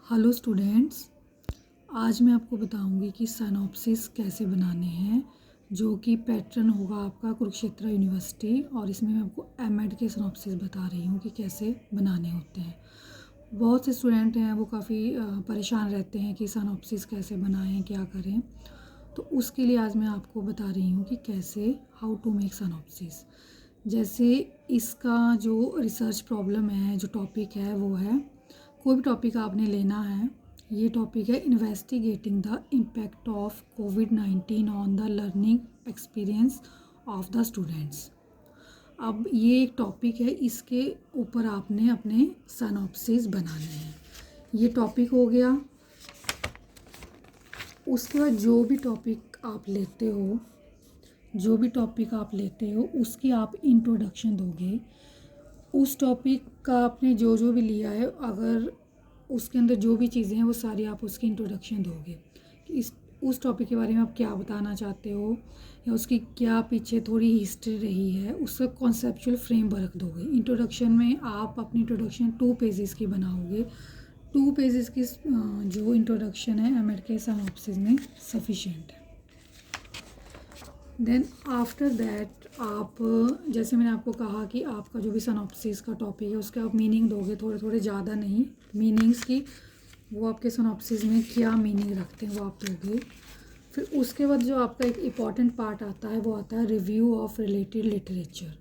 Hello students, आज मैं आपको बताऊंगी कि सिनॉप्सिस कैसे बनाने हैं, जो कि पैटर्न होगा आपका कुरुक्षेत्र यूनिवर्सिटी। और इसमें मैं आपको एमएड के सिनॉप्सिस बता रही हूँ कि कैसे बनाने होते हैं। बहुत से स्टूडेंट हैं वो काफ़ी परेशान रहते हैं कि सिनॉप्सिस कैसे बनाएं, क्या करें। तो उसके लिए आज मैं आपको बता रही हूँ कि कैसे हाउ टू मेक सिनॉप्सिस। जैसे इसका जो रिसर्च प्रॉब्लम है, जो टॉपिक है वो है, कोई भी टॉपिक आपने लेना है। ये टॉपिक है investigating the impact of covid on the learning experience of the students. अब ये एक टॉपिक है, इसके ऊपर आपने अपने सिनॉप्सिस बनाने हैं। ये टॉपिक हो गया। उसके बाद जो भी टॉपिक आप लेते हो उसकी आप इंट्रोडक्शन दोगे। उस टॉपिक का आपने जो भी लिया है, अगर उसके अंदर जो भी चीज़ें हैं वो सारी आप उसकी इंट्रोडक्शन दोगे कि उस टॉपिक के बारे में आप क्या बताना चाहते हो या उसकी क्या पीछे थोड़ी हिस्ट्री रही है, उसका कॉन्सेप्चुअल फ्रेमवर्क दोगे। इंट्रोडक्शन में आप अपनी इंट्रोडक्शन 2 पेजेस की बनाओगे। 2 पेजेस की जो इंट्रोडक्शन है एमएड के सिनॉप्सिस में सफिशिएंट है। देन आफ्टर दैट आप, जैसे मैंने आपको कहा कि आपका जो भी सिनॉप्सिस का टॉपिक है उसके आप मीनिंग दोगे, थोड़े थोड़े, ज़्यादा नहीं, मीनिंग्स की वो आपके सिनॉप्सिस में क्या मीनिंग रखते हैं वो आप दोगे। फिर उसके बाद जो आपका एक इम्पॉर्टेंट पार्ट आता है वो आता है review of related literature.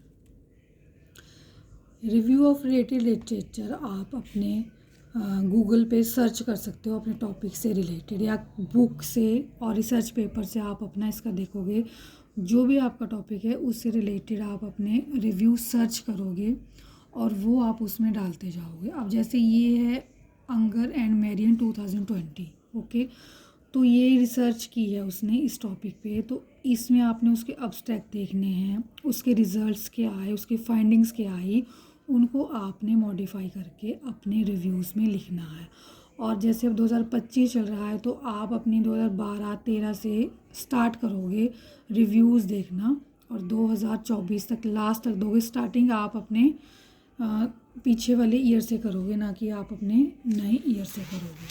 Review of related literature आप अपने गूगल पे सर्च कर सकते हो अपने टॉपिक से रिलेटेड, या बुक से और रिसर्च पेपर से आप अपना इसका देखोगे। जो भी आपका टॉपिक है उससे रिलेटेड आप अपने रिव्यू सर्च करोगे और वो आप उसमें डालते जाओगे। अब जैसे ये है अंगर एंड मैरियन 2020, ओके, तो ये रिसर्च की है उसने इस टॉपिक पे। तो इसमें आपने उसके अब्स्ट्रैक्ट देखने हैं, उसके रिजल्ट्स क्या आए, उसकी फाइंडिंग्स क्या आई, उनको आपने मॉडिफाई करके अपने रिव्यूज़ में लिखना है। और जैसे अब 2025 चल रहा है तो आप अपनी 2012-13 से स्टार्ट करोगे रिव्यूज़ देखना और 2024 तक लास्ट तक दोगे। स्टार्टिंग आप अपने पीछे वाले ईयर से करोगे, ना कि आप अपने नए ईयर से करोगे।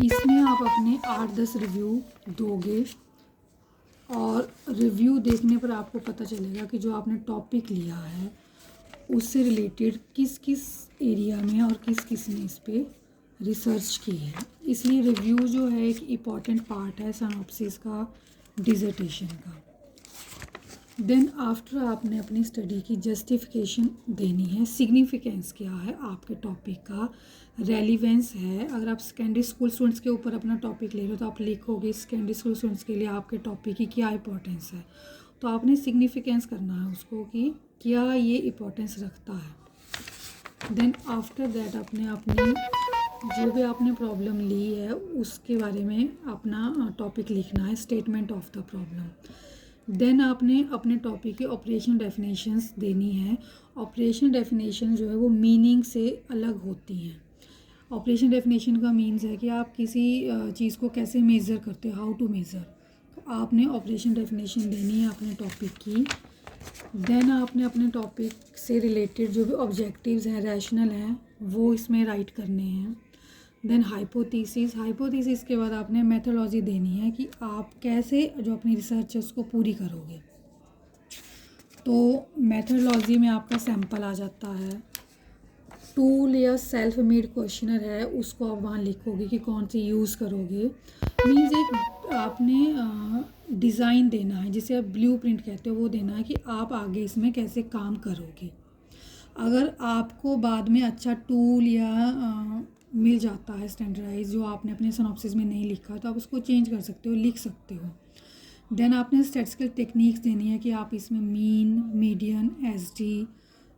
इसमें आप अपने 8-10 रिव्यू दोगे और रिव्यू देखने पर आपको पता चलेगा कि जो आपने टॉपिक लिया है उससे रिलेटेड किस किस एरिया में और किस किस ने इस पर रिसर्च की है। इसलिए रिव्यू जो है एक इम्पॉर्टेंट पार्ट है सिनॉप्सिस का, डिसर्टेशन का। देन आफ्टर आपने अपनी स्टडी की जस्टिफिकेशन देनी है, सिग्निफिकेंस क्या है आपके टॉपिक का, रेलिवेंस है। अगर आप सेकेंडरी स्कूल स्टूडेंट्स के ऊपर अपना टॉपिक ले रहे हो तो आप लिखोगे सेकेंडरी स्कूल स्टूडेंट्स के लिए आपके टॉपिक की क्या इंपॉर्टेंस है। तो आपने सिग्निफिकेंस करना है उसको कि क्या ये इंपॉर्टेंस रखता है। देन आफ्टर दैट अपने जो भी आपने प्रॉब्लम ली है उसके बारे में अपना टॉपिक लिखना है, statement of the problem. Then आपने अपने टॉपिक के ऑपरेशनल डेफिनेशंस देनी है। ऑपरेशनल डेफिनेशन जो है वो मीनिंग से अलग होती हैं। ऑपरेशन डेफिनेशन का मीन्स है कि आप किसी चीज़ को कैसे मेज़र करते हो, हाउ टू मेज़र। तो आपने ऑपरेशन डेफिनेशन देनी है अपने टॉपिक की। देन आपने अपने टॉपिक से रिलेटेड जो भी ऑब्जेक्टिव्स हैं, रैशनल हैं, वो इसमें राइट करने हैं। देन हाइपोथेसिस के बाद आपने मेथोडोलॉजी देनी है कि आप कैसे जो अपनी रिसर्च है उसको पूरी करोगे। तो मेथोडोलॉजी में आपका सैंपल आ जाता है, टूल या सेल्फ मेड क्वेश्चनर है, उसको आप वहाँ लिखोगे कि कौन सी यूज़ करोगे। मीन्स एक आपने डिज़ाइन देना है, जिसे आप ब्लूप्रिंट कहते हो, वो देना है कि आप आगे इसमें कैसे काम करोगे। अगर आपको बाद में अच्छा टूल या मिल जाता है स्टैंडर्डाइज जो आपने अपने सिनॉप्सिस में नहीं लिखा, तो आप उसको चेंज कर सकते हो, लिख सकते हो। देन आपने स्टैटिस्टिकल टेक्निक्स देनी है कि आप इसमें मीन, मीडियन, एसडी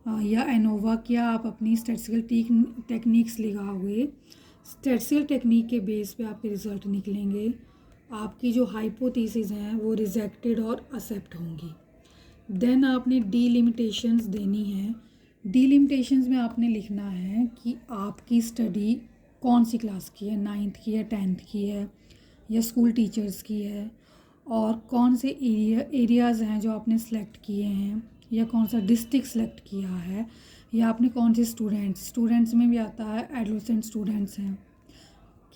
या एनोवा, क्या आप अपनी स्टैटिस्टिकल टेक्निक्स लगाओगे। स्टैटिस्टिकल टेक्निक के बेस पे आपके रिजल्ट निकलेंगे। आपकी जो हाइपोथेसिस हैं वो रिजेक्टेड और एक्सेप्ट होंगी। देन आपने डीलिमिटेशंस देनी है। डीलिमिटेशंस में आपने लिखना है कि आपकी स्टडी कौन सी क्लास की है, 9th की है, 10th की है या स्कूल टीचर्स की है, और कौन से एरियाज़ हैं जो आपने सेलेक्ट किए हैं, या कौन सा डिस्ट्रिक्ट सेलेक्ट किया है, ये आपने कौन से स्टूडेंट्स में भी आता है, एडोलेसेंट स्टूडेंट्स हैं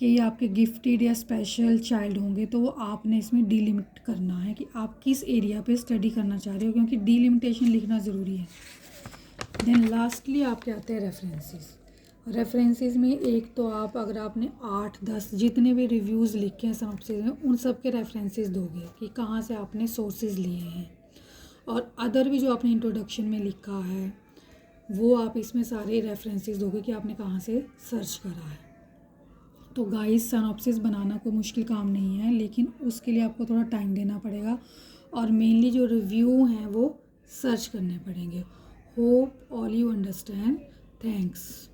कि ये आपके गिफ्टेड या स्पेशल चाइल्ड होंगे, तो वो आपने इसमें डीलिमिट करना है कि आप किस एरिया पे स्टडी करना चाह रहे हो, क्योंकि डीलिमिटेशन लिखना ज़रूरी है। देन लास्टली आपके आते हैं रेफरेंसेस में एक तो आप अगर आपने 8-10 जितने भी रिव्यूज़ लिखे हैं सिनॉप्सिस में, उन सब के रेफरेंसेस दोगे कि कहाँ से आपने सोर्सेज लिए हैं, और अदर भी जो आपने इंट्रोडक्शन में लिखा है वो आप इसमें सारे रेफरेंसेस दोगे कि आपने कहाँ से सर्च करा है। तो गाइस सिनॉप्सिस बनाना कोई मुश्किल काम नहीं है, लेकिन उसके लिए आपको थोड़ा टाइम देना पड़ेगा और मेनली जो रिव्यू हैं वो सर्च करने पड़ेंगे। Hope all you understand. Thanks.